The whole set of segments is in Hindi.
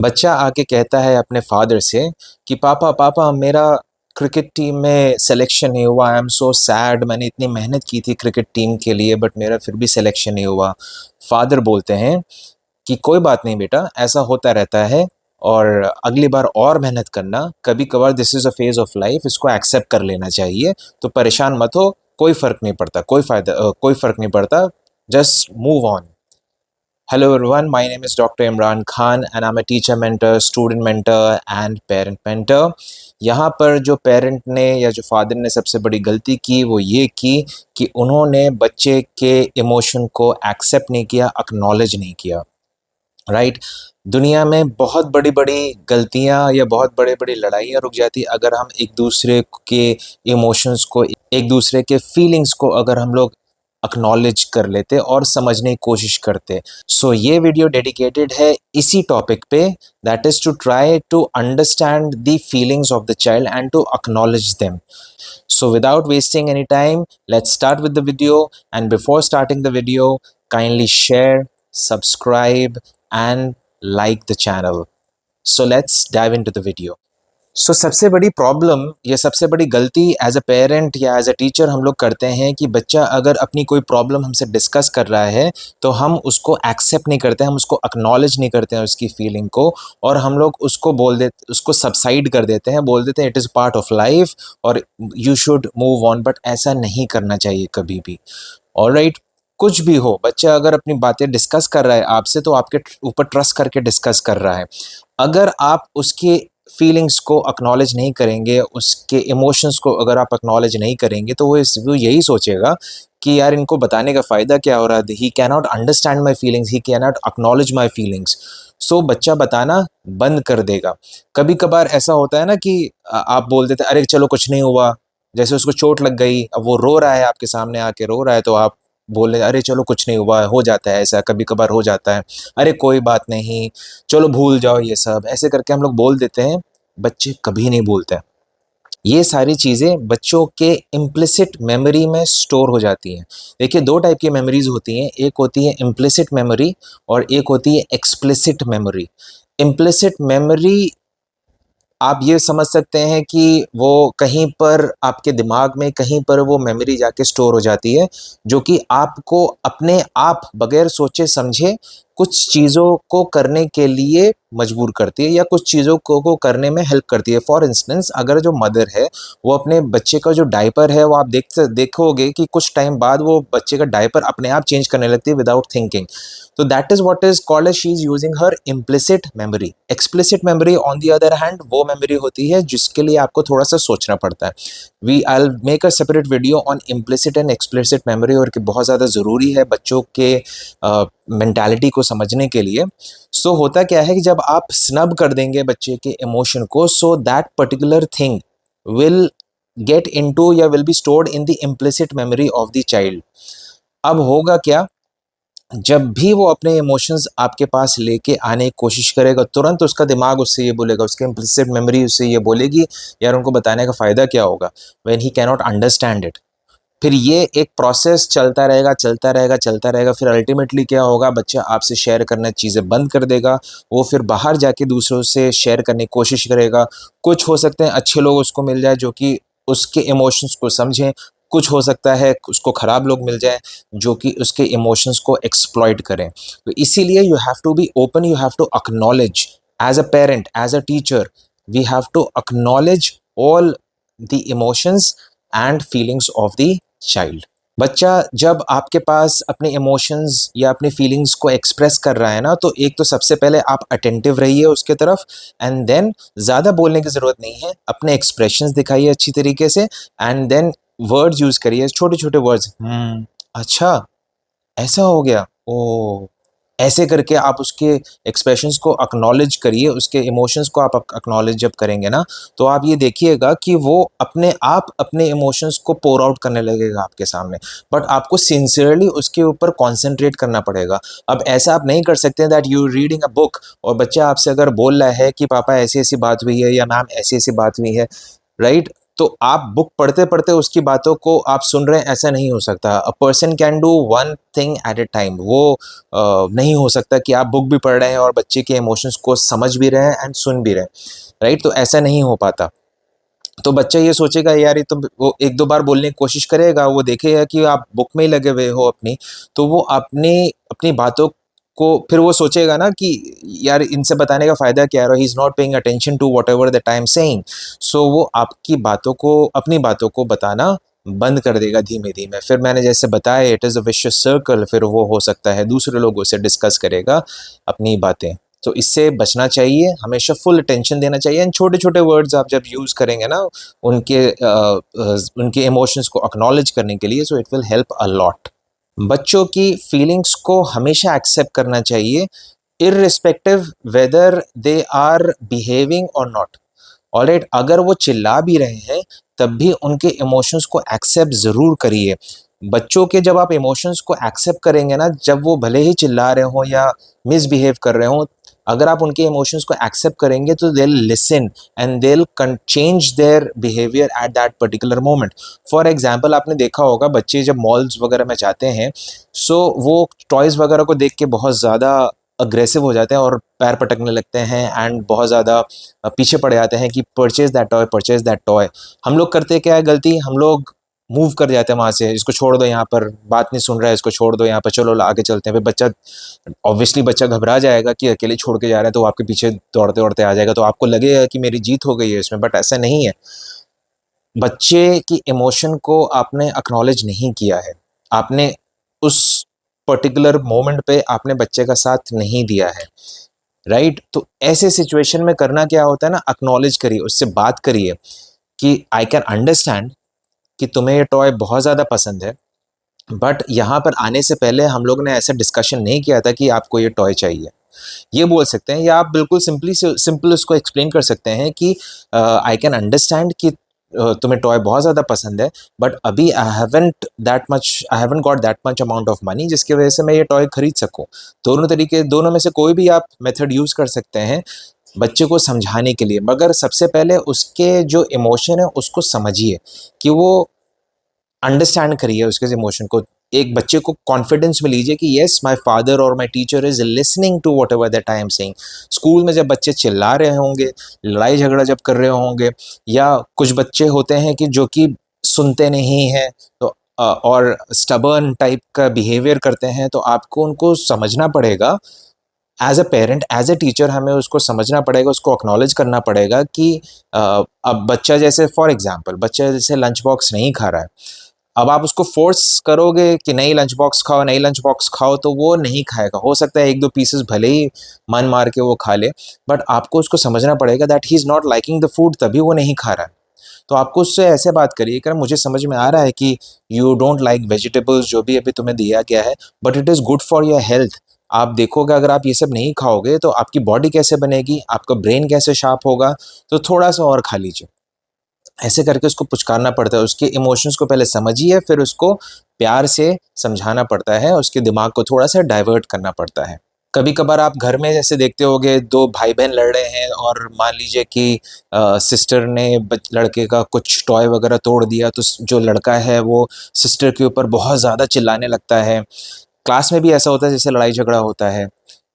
बच्चा आके कहता है अपने फादर से कि पापा पापा मेरा क्रिकेट टीम में सिलेक्शन नहीं हुआ। आई एम सो सैड, मैंने इतनी मेहनत की थी क्रिकेट टीम के लिए बट मेरा फिर भी सिलेक्शन नहीं हुआ। फादर बोलते हैं कि कोई बात नहीं बेटा, ऐसा होता रहता है और अगली बार और मेहनत करना। कभी कभार this is a phase of life, इसको एक्सेप्ट कर लेना चाहिए। तो परेशान मत हो, कोई फ़र्क नहीं पड़ता, कोई फ़र्क नहीं पड़ता, just move on. Hello everyone, my name is Dr. Imran Khan and I'm a teacher mentor, student mentor and parent mentor। यहाँ पर जो पेरेंट ने या जो फादर ने सबसे बड़ी गलती की वो ये की कि उन्होंने बच्चे के इमोशन को एक्सेप्ट नहीं किया, एक्नॉलेज नहीं किया। राइट। दुनिया में बहुत बड़ी बड़ी गलतियाँ या बहुत बड़ी बड़ी लड़ाइयाँ रुक जाती अगर हम एक दूसरे के इमोशंस को, एक दूसरे के फीलिंग्स को अगर हम लोग एक्नॉलेज कर लेते और समझने की कोशिश करते। सो ये वीडियो डेडिकेटेड है इसी टॉपिक पे, that is to try to understand the feelings of the child and to acknowledge them. So without wasting any time, let's start with the video. And before starting the video, kindly share, subscribe, and like the channel. So let's dive into the video. सबसे बड़ी प्रॉब्लम या सबसे बड़ी गलती एज अ पेरेंट या एज अ टीचर हम लोग करते हैं कि बच्चा अगर अपनी कोई प्रॉब्लम हमसे डिस्कस कर रहा है तो हम उसको एक्सेप्ट नहीं करते, हम उसको एक्नॉलेज नहीं करते हैं उसकी फीलिंग को, और हम लोग उसको उसको सबसाइड कर देते हैं, बोल देते हैं it is part of life और you should move on. But ऐसा नहीं करना चाहिए कभी भी। ऑलराइट, कुछ भी हो, बच्चा अगर अपनी बातें डिस्कस कर रहा है आपसे तो आपके ऊपर ट्रस्ट करके डिस्कस कर रहा है। अगर आप उसके फीलिंग्स को एक्नॉलेज नहीं करेंगे, उसके इमोशंस को अगर आप एक्नॉलेज नहीं करेंगे तो वो यही सोचेगा कि यार इनको बताने का फ़ायदा क्या हो रहा है, he can not understand my feelings, he can not acknowledge my feelings. So बच्चा बताना बंद कर देगा। कभी कभार ऐसा होता है ना कि आप बोल देते अरे चलो कुछ नहीं हुआ, जैसे उसको चोट लग गई, अब वो रो रहा है आपके सामने आके रो रहा है तो आप बोल रहे अरे चलो कुछ नहीं हुआ, हो जाता है ऐसा, कभी कभार हो जाता है, अरे कोई बात नहीं, चलो भूल जाओ ये सब, ऐसे करके हम लोग बोल देते हैं। बच्चे कभी नहीं बोलते हैं। ये सारी चीज़ें बच्चों के इम्प्लिसिट मेमोरी में स्टोर हो जाती हैं। देखिए दो टाइप की मेमोरीज होती हैं, एक होती है इम्प्लिसिट मेमोरी और एक होती है एक्सप्लिसिट मेमोरी। इम्प्लिसिट मेमोरी आप ये समझ सकते हैं कि वो कहीं पर आपके दिमाग में कहीं पर वो मेमोरी जाके स्टोर हो जाती है, जो कि आपको अपने आप बगैर सोचे समझे कुछ चीज़ों को करने के लिए मजबूर करती है या कुछ चीज़ों को करने में हेल्प करती है। फॉर इंस्टेंस अगर जो मदर है वो अपने बच्चे का जो डायपर है वो आप देखोगे कि कुछ टाइम बाद वो बच्चे का डायपर अपने आप चेंज करने लगती है विदाउट थिंकिंग। तो that is what is called as she is using her implicit memory. Explicit memory on the other hand वो मेमोरी होती है जिसके लिए आपको थोड़ा सा सोचना पड़ता है। We I make a separate video on implicit and explicit memory, और कि बहुत ज़्यादा ज़रूरी है बच्चों के मेंटालिटी को समझने के लिए। सो होता क्या है कि जब आप स्नब कर देंगे बच्चे के इमोशन को, so that particular thing will get into या will be stored in the implicit memory of the child. अब होगा क्या, जब भी वो अपने इमोशंस आपके पास लेके आने की कोशिश करेगा तुरंत उसका दिमाग उससे ये बोलेगा, उसके इम्प्लिसिट मेमोरी उससे ये बोलेगी यार उनको बताने का फ़ायदा क्या होगा when he can not understand it. फिर ये एक प्रोसेस चलता रहेगा चलता रहेगा चलता रहेगा। फिर अल्टीमेटली क्या होगा, बच्चा आपसे शेयर करना चीज़ें बंद कर देगा। वो फिर बाहर जाके दूसरों से शेयर करने की कोशिश करेगा। कुछ हो सकते हैं अच्छे लोग उसको मिल जाए जो कि उसके इमोशंस को समझें, कुछ हो सकता है उसको ख़राब लोग मिल जाए जो कि उसके इमोशंस को एक्सप्लॉइट करें। तो इसीलिए you have to be open, you have to acknowledge as a parent, as a teacher, we have to acknowledge all the emotions and feelings of the child. बच्चा जब आपके पास अपने इमोशंस या अपनी फीलिंग्स को एक्सप्रेस कर रहा है ना, तो एक तो सबसे पहले आप अटेंटिव रहिए उसके तरफ, एंड देन ज़्यादा बोलने की ज़रूरत नहीं है, अपने एक्सप्रेशंस दिखाइए अच्छी तरीके से, एंड देन वर्ड्स यूज़ करिए, छोटे छोटे वर्ड्स। अच्छा ऐसा हो गया, ओ, ऐसे करके आप उसके एक्सप्रेशंस को एक्नॉलेज करिए। उसके इमोशंस को आप एक्नॉलेज जब करेंगे ना, तो आप ये देखिएगा कि वो अपने आप अपने इमोशंस को पोर आउट करने लगेगा आपके सामने। बट आपको सिंसियरली उसके ऊपर कॉन्सेंट्रेट करना पड़ेगा। अब ऐसा आप नहीं कर सकते that you reading a book और बच्चा आपसे अगर बोल रहा है कि पापा ऐसी ऐसी बात हुई है या मैम ऐसी ऐसी बात हुई है, राइट, तो आप बुक पढ़ते-पढ़ते उसकी बातों को आप सुन रहे हैं, ऐसा नहीं हो सकता। A person can do one thing at a time. वो नहीं हो सकता कि आप बुक भी पढ़ रहे हैं और बच्चे के इमोशंस को समझ भी रहे हैं एंड सुन भी रहे हैं, राइट? तो ऐसा नहीं हो पाता। तो बच्चा ये सोचेगा यार ये तो वो 1-2 बार बोलने की कोशिश करेगा, वो देखेगा कि आप बुक में ही लगे हुए हो अपनी, तो वो अपनी अपनी बातों को फिर वो सोचेगा ना कि यार इनसे बताने का फ़ायदा क्या है? He is not paying attention to whatever that I am saying. So वो आपकी बातों को अपनी बातों को बताना बंद कर देगा धीमे-धीमे। फिर मैंने जैसे बताया it is a vicious circle, फिर वो हो सकता है दूसरे लोगों से डिस्कस करेगा अपनी बातें। तो इससे बचना चाहिए, हमेशा फुल अटेंशन देना चाहिए एंड छोटे-छोटे वर्ड्स आप जब यूज़ करेंगे ना उनके इमोशंस को एक्नॉलेज करने के लिए, so it will help a lot. बच्चों की फीलिंग्स को हमेशा एक्सेप्ट करना चाहिए, irrespective whether they are behaving और नॉट। ऑलराइट, अगर वो चिल्ला भी रहे हैं, तब भी उनके इमोशंस को एक्सेप्ट ज़रूर करिए। बच्चों के जब आप इमोशंस को एक्सेप्ट करेंगे ना, जब वो भले ही चिल्ला रहे हों या मिसबिहेव कर रहे हों, अगर आप उनके इमोशंस को एक्सेप्ट करेंगे तो they will listen and they will change their behaviour at that particular moment. For example आपने देखा होगा बच्चे जब मॉल्स वगैरह में जाते हैं, सो वो टॉयज़ वगैरह को देख के बहुत ज़्यादा अग्रेसिव हो जाते हैं और पैर पटकने लगते हैं एंड बहुत ज़्यादा पीछे पड़ जाते हैं कि परचेज़ दैट टॉय। हम लोग करते क्या है गलती, हम लोग मूव कर जाते हैं वहाँ से, इसको छोड़ दो यहाँ पर, बात नहीं सुन रहा है, इसको छोड़ दो यहाँ पर, चलो आगे चलते हैं। फिर बच्चा ऑब्वियसली बच्चा घबरा जाएगा कि अकेले छोड़ के जा रहा है, तो वो आपके पीछे दौड़ते-दौड़ते आ जाएगा, तो आपको लगेगा कि मेरी जीत हो गई है इसमें, बट ऐसा नहीं है। बच्चे की इमोशन को आपने एक्नॉलेज नहीं किया है। आपने उस पर्टिकुलर मोमेंट पे आपने बच्चे का साथ नहीं दिया है, राइट? तो ऐसे सिचुएशन में करना क्या होता है ना, एक्नॉलेज करिए, उससे बात करिए कि आई कैन अंडरस्टैंड कि तुम्हें ये टॉय बहुत ज़्यादा पसंद है, बट यहाँ पर आने से पहले हम लोग ने ऐसा डिस्कशन नहीं किया था कि आपको ये टॉय चाहिए। ये बोल सकते हैं या आप बिल्कुल सिंपल उसको एक्सप्लेन कर सकते हैं कि आई कैन अंडरस्टैंड कि तुम्हें टॉय बहुत ज़्यादा पसंद है, बट अभी I haven't got that much amount of money जिसकी वजह से मैं ये टॉय खरीद सकूँ। दोनों में से कोई भी आप मेथड यूज़ कर सकते हैं बच्चे को समझाने के लिए, मगर सबसे पहले उसके जो इमोशन है उसको समझिए कि वो अंडरस्टैंड करिए उसके इमोशन को। एक बच्चे को कॉन्फिडेंस में लीजिए कि येस माय फादर और my teacher is listening to whatever that I am saying. School में जब बच्चे चिल्ला रहे होंगे, लड़ाई झगड़ा जब कर रहे होंगे, या कुछ बच्चे होते हैं कि जो कि सुनते नहीं हैं, तो और स्टबर्न टाइप का बिहेवियर करते हैं, तो आपको उनको समझना पड़ेगा। As a parent, as a teacher हमें उसको समझना पड़ेगा, उसको एक्नॉलेज करना पड़ेगा कि अब बच्चा जैसे फॉर एग्ज़ाम्पल बच्चा जैसे लंच बॉक्स नहीं खा रहा है, अब आप उसको फ़ोर्स करोगे कि नहीं लंच बॉक्स खाओ, नहीं लंच बॉक्स खाओ, तो वो नहीं खाएगा। हो सकता है 1-2 पीसेस भले ही मन मार के वो खा ले, बट आपको उसको समझना पड़ेगा that he is not liking the food, तभी वो नहीं खा रहा है। तो आपको उससे ऐसे बात करिए कि मुझे समझ में आ रहा है कि यू डोंट लाइक वेजिटेबल्स जो भी अभी तुम्हें दिया गया है, but it is good for your health. आप देखोगे अगर आप ये सब नहीं खाओगे तो आपकी बॉडी कैसे बनेगी, आपका ब्रेन कैसे शार्प होगा, तो थोड़ा-सा और खा लीजिए। ऐसे करके उसको पुचकारना पड़ता है, उसके इमोशंस को पहले समझिए, फिर उसको प्यार से समझाना पड़ता है, उसके दिमाग को थोड़ा-सा डाइवर्ट करना पड़ता है। कभी-कभार आप घर में जैसे देखते होंगे 2 भाई-बहन लड़ रहे हैं और मान लीजिए कि सिस्टर ने लड़के का कुछ टॉय वगैरह तोड़ दिया, तो जो लड़का है वो सिस्टर के ऊपर बहुत ज़्यादा चिल्लाने लगता है। क्लास में भी ऐसा होता है जैसे लड़ाई झगड़ा होता है।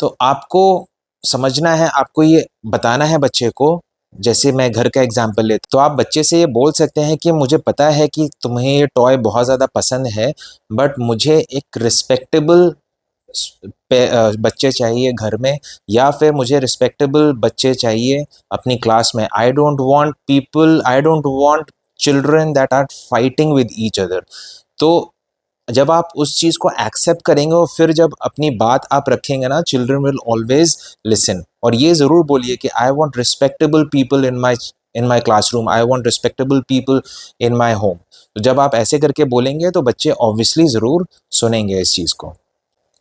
तो आपको समझना है, आपको ये बताना है बच्चे को, जैसे मैं घर का एग्ज़ाम्पल लेता तो आप बच्चे से ये बोल सकते हैं कि मुझे पता है कि तुम्हें ये टॉय बहुत ज़्यादा पसंद है, बट मुझे एक रिस्पेक्टेबल बच्चे चाहिए घर में, या फिर मुझे रिस्पेक्टेबल बच्चे चाहिए अपनी क्लास में। I don't want children that are fighting with each other. तो जब आप उस चीज़ को एक्सेप्ट करेंगे और फिर जब अपनी बात आप रखेंगे ना, चिल्ड्रन विल ऑलवेज लिसन। और ये ज़रूर बोलिए कि I want respectable people in my classroom, I want respectable people in my home. तो जब आप ऐसे करके बोलेंगे तो बच्चे ऑब्वियसली ज़रूर सुनेंगे इस चीज़ को।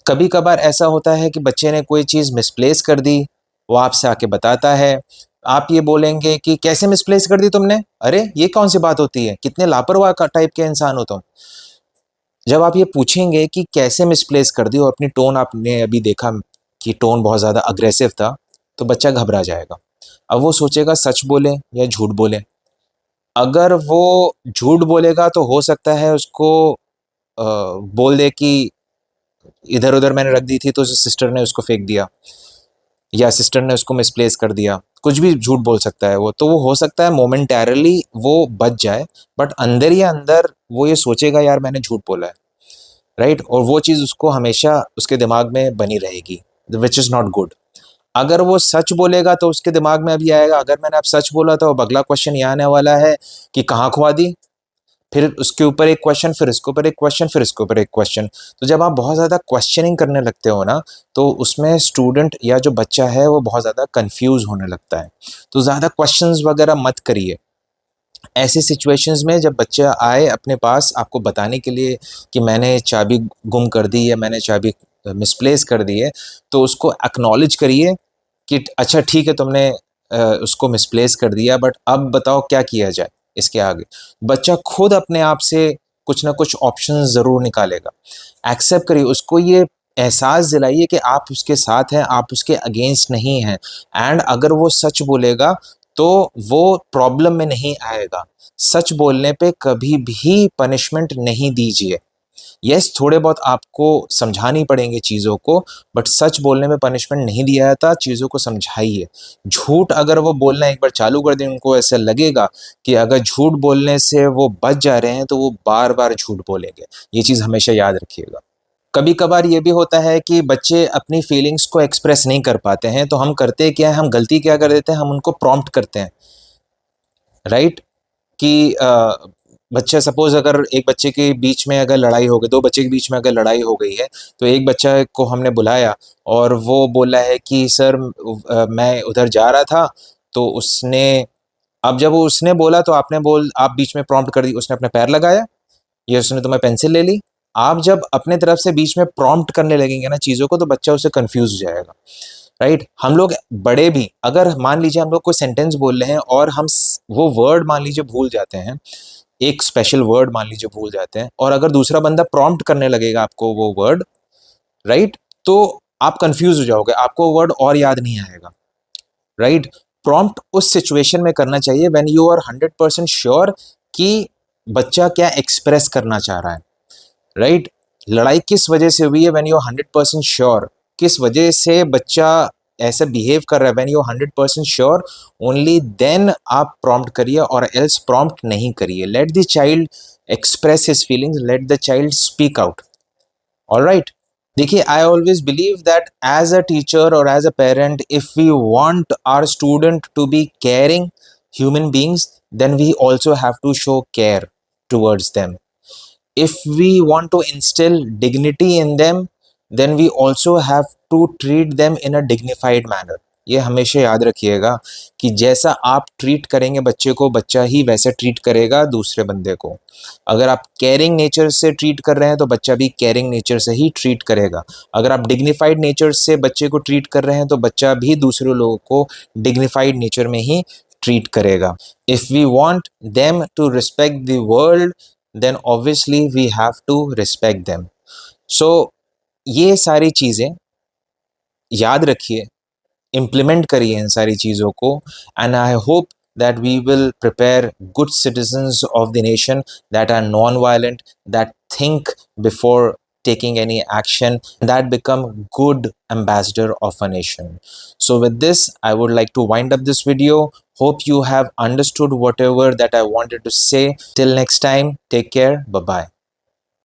कभी कभार ऐसा होता है कि बच्चे ने कोई चीज़ मिसप्लेस कर दी, वो आपसे आके बताता है, आप ये बोलेंगे कि कैसे मिसप्लेस कर दी तुमने, अरे ये कौन सी बात होती है, कितने लापरवाह टाइप के इंसान हो तुम। जब आप ये पूछेंगे कि कैसे मिसप्लेस कर दी और अपनी टोन आपने अभी देखा कि टोन बहुत ज़्यादा अग्रेसिव था, तो बच्चा घबरा जाएगा। अब वो सोचेगा सच बोले या झूठ बोले, अगर वो झूठ बोलेगा तो हो सकता है उसको बोल दे कि इधर उधर मैंने रख दी थी तो सिस्टर ने उसको फेंक दिया, या सिस्टर ने उसको मिसप्लेस कर दिया, कुछ भी झूठ बोल सकता है वो। तो वो हो सकता है मोमेंटरली वो बच जाए, बट अंदर ही अंदर वो ये सोचेगा यार मैंने झूठ बोला है, राइट। और वो चीज़ उसको हमेशा उसके दिमाग में बनी रहेगी, विच इज़ नॉट गुड। अगर वो सच बोलेगा तो उसके दिमाग में अभी आएगा, अगर मैंने अब सच बोला तो अब अगला क्वेश्चन ये आने वाला है कि कहाँ खुआ दी, फिर उसके ऊपर एक क्वेश्चन, फिर इसके ऊपर एक क्वेश्चन, फिर इसके ऊपर एक क्वेश्चन। तो जब आप बहुत ज़्यादा क्वेश्चनिंग करने लगते हो ना, तो उसमें स्टूडेंट या जो बच्चा है वो बहुत ज़्यादा कंफ्यूज होने लगता है। तो ज़्यादा क्वेश्चंस वगैरह मत करिए। ऐसे सिचुएशंस में जब बच्चा आए अपने पास आपको बताने के लिए कि मैंने चाबी गुम कर दी या मैंने चाबी मिसप्लेस कर दी है, तो उसको एक्नॉलेज करिए कि अच्छा ठीक है तुमने उसको मिसप्लेस कर दिया, बट अब बताओ क्या किया जाए इसके आगे। बच्चा खुद अपने आप से कुछ ना कुछ ऑप्शन ज़रूर निकालेगा। एक्सेप्ट करिए, उसको ये एहसास दिलाइए कि आप उसके साथ हैं, आप उसके अगेंस्ट नहीं हैं। एंड अगर वो सच बोलेगा तो वो प्रॉब्लम में नहीं आएगा। सच बोलने पे कभी भी पनिशमेंट नहीं दीजिए। यस, थोड़े बहुत आपको समझानी पड़ेंगी चीज़ों को, बट सच बोलने में पनिशमेंट नहीं दिया जाता, चीज़ों को समझाइए। झूठ अगर वो बोलना एक बार चालू कर दें, उनको ऐसा लगेगा कि अगर झूठ बोलने से वो बच जा रहे हैं, तो वो बार-बार झूठ बोलेंगे। ये चीज़ हमेशा याद रखिएगा। कभी-कभार ये भी होता है कि बच्चे अपनी फीलिंग्स को एक्सप्रेस नहीं कर पाते हैं, तो हम करते क्या है, हम गलती क्या कर देते हैं, हम उनको प्रॉम्प्ट करते हैं, राइट? कि बच्चा सपोज़ अगर एक बच्चे के बीच में अगर लड़ाई हो गई, 2 बच्चे के बीच में अगर लड़ाई हो गई है, तो एक बच्चा को हमने बुलाया और वो बोला है कि सर मैं उधर जा रहा था, तो उसने अब जब वो उसने बोला तो आप बीच में प्रॉम्प्ट कर दी, उसने अपना पैर लगाया या उसने तुम्हें पेंसिल ले ली। आप जब अपने तरफ से बीच में प्रॉम्प्ट करने लगेंगे ना चीज़ों को, तो बच्चा उससे कन्फ्यूज़ हो जाएगा, राइट। हम लोग बड़े भी अगर मान लीजिए हम लोग कोई सेंटेंस बोल रहे हैं और वो वर्ड मान लीजिए भूल जाते हैं, एक स्पेशल वर्ड मान लीजिए भूल जाते हैं, और अगर दूसरा बंदा प्रॉम्प्ट करने लगेगा आपको वो वर्ड, राइट, तो आप कंफ्यूज हो जाओगे, आपको वर्ड और याद नहीं आएगा, राइट। प्रॉम्प्ट उस सिचुएशन में करना चाहिए व्हेन यू आर 100% श्योर कि बच्चा क्या एक्सप्रेस करना चाह रहा है, राइट। लड़ाई किस वजह से हुई है, व्हेन यू आर 100% श्योर किस वजह से बच्चा ऐसा बिहेव कर रहा है, when you are 100% sure, only then आप प्रॉम्प्ट करिए, और एल्स प्रॉम्प्ट नहीं करिए। Let the child express his feelings, let the child speak out, alright. देखिए, I always believe that as a teacher और as a parent, if we want our student to be caring human beings, then we also have to show care towards them. If we want to instill dignity in them, then we also have to treat them in a dignified manner. ये हमेशा याद रखिएगा कि जैसा आप ट्रीट करेंगे बच्चे को, बच्चा ही वैसे ट्रीट करेगा दूसरे बंदे को। अगर आप केयरिंग नेचर से ट्रीट कर रहे हैं तो बच्चा भी केयरिंग नेचर से ही ट्रीट करेगा। अगर आप डिग्निफाइड नेचर से बच्चे को ट्रीट कर रहे हैं तो बच्चा भी दूसरे लोगों को डिग्निफाइड नेचर में ही ट्रीट करेगा। If we want them to respect the world, then obviously we have to respect them. So ये सारी चीज़ें याद रखिए, इम्प्लीमेंट करिए इन सारी चीज़ों को, and I hope that we will prepare good citizens of the nation that are non-violent, that think before taking any action, that become good ambassador of a nation. So with this, I would like to wind up this video. Hope you have understood whatever that I wanted to say. Till next time, take care. Bye bye.